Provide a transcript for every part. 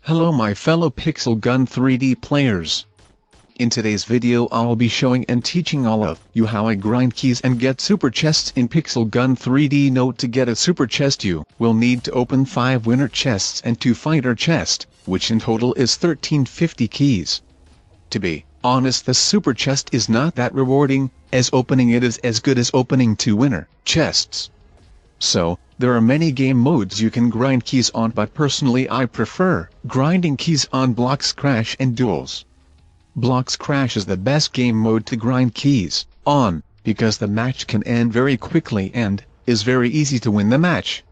Hello my fellow Pixel Gun 3D players. In today's video I'll be showing and teaching all of you how I grind keys and get super chests in Pixel Gun 3D. Note: to get a super chest you will need to open 5 winner chests and 2 fighter chests, which in total is 1350 keys. To be honest, the super chest is not that rewarding, as opening it is as good as opening 2 winner chests. So, there are many game modes you can grind keys on, but personally I prefer grinding keys on Blocks Crash and Duels. Blocks Crash is the best game mode to grind keys on, because the match can end very quickly and is very easy to win the match.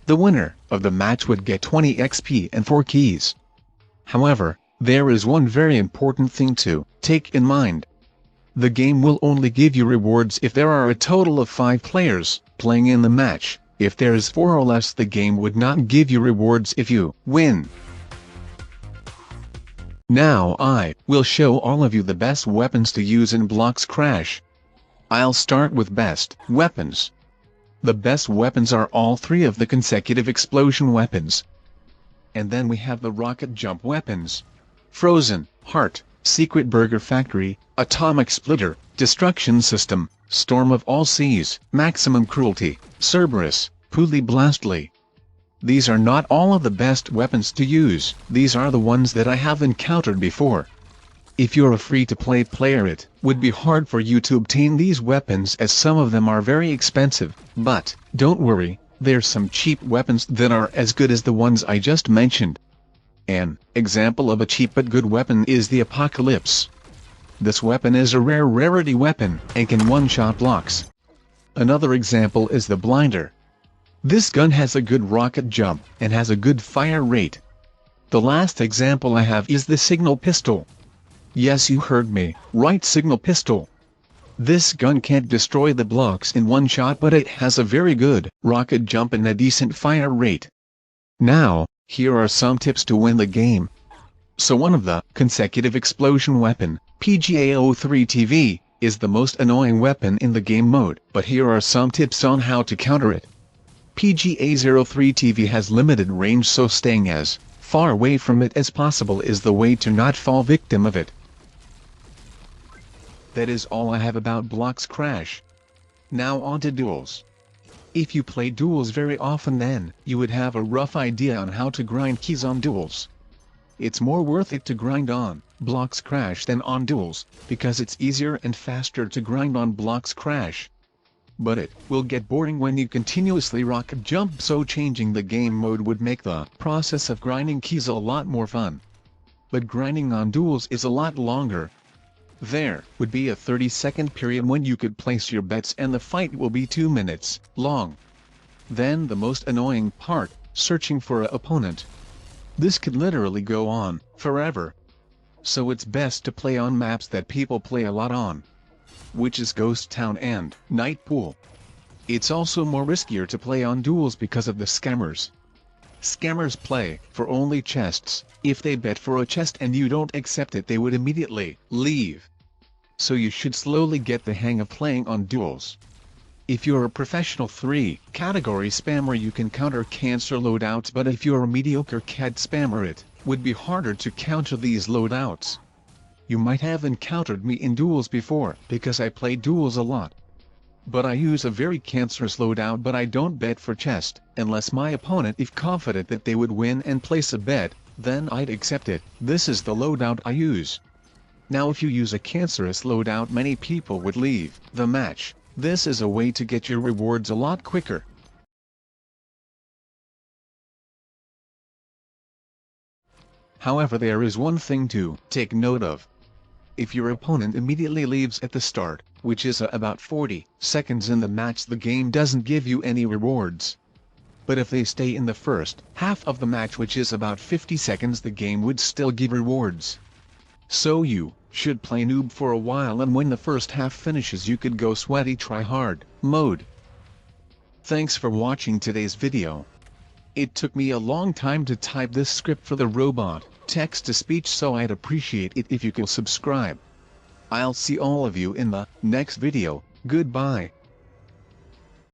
The winner of the match would get 20 XP and 4 keys. However, there is one very important thing to take in mind. The game will only give you rewards if there are a total of 5 players playing in the match. If there is 4 or less, the game would not give you rewards if you win. Now I will show all of you the best weapons to use in Blocks Crash. I'll start with best weapons. The best weapons are all 3 of the consecutive explosion weapons. And then we have the rocket jump weapons: Frozen Heart, Secret Burger Factory, Atomic Splitter, Destruction System, Storm of All Seas, Maximum Cruelty, Cerberus, Pulley Blastly. These are not all of the best weapons to use, these are the ones that I have encountered before. If you're a free-to-play player, it would be hard for you to obtain these weapons, as some of them are very expensive, but don't worry, there's some cheap weapons that are as good as the ones I just mentioned. An example of a cheap but good weapon is the Apocalypse. This weapon is a rarity weapon and can one-shot blocks. Another example is the Blinder. This gun has a good rocket jump and has a good fire rate. The last example I have is the Signal Pistol. Yes, you heard me right, Signal Pistol. This gun can't destroy the blocks in one shot, but it has a very good rocket jump and a decent fire rate. Now, here are some tips to win the game. So one of the consecutive explosion weapon, PGA03TV, is the most annoying weapon in the game mode, but here are some tips on how to counter it. PGA03TV has limited range, so staying as far away from it as possible is the way to not fall victim of it. That is all I have about Blocks Crash. Now on to Duels. If you play Duels very often, then you would have a rough idea on how to grind keys on Duels. It's more worth it to grind on Blocks Crash than on Duels, because it's easier and faster to grind on Blocks Crash. But it will get boring when you continuously rocket jump, so changing the game mode would make the process of grinding keys a lot more fun. But grinding on Duels is a lot longer. There would be a 30-second period when you could place your bets, and the fight will be 2 minutes long. Then the most annoying part, searching for an opponent. This could literally go on forever. So it's best to play on maps that people play a lot on, which is Ghost Town and Night Pool. It's also more riskier to play on Duels because of the scammers. Scammers play for only chests. If they bet for a chest and you don't accept it, they would immediately leave. So you should slowly get the hang of playing on Duels. If you're a professional 3-category spammer, you can counter cancer loadouts, but if you're a mediocre CAD spammer, it would be harder to counter these loadouts. You might have encountered me in Duels before, because I play Duels a lot. But I use a very cancerous loadout, but I don't bet for chest, unless my opponent is confident that they would win and place a bet, then I'd accept it. This is the loadout I use. Now if you use a cancerous loadout, many people would leave the match. This is a way to get your rewards a lot quicker. However, there is one thing to take note of. If your opponent immediately leaves at the start, which is about 40 seconds in the match, the game doesn't give you any rewards. But if they stay in the first half of the match, which is about 50 seconds, the game would still give rewards. So you should play noob for a while, and when the first half finishes you could go sweaty try hard mode. Thanks for watching today's video. It took me a long time to type this script for the robot text-to-speech, so I'd appreciate it if you could subscribe. I'll see all of you in the next video. Goodbye.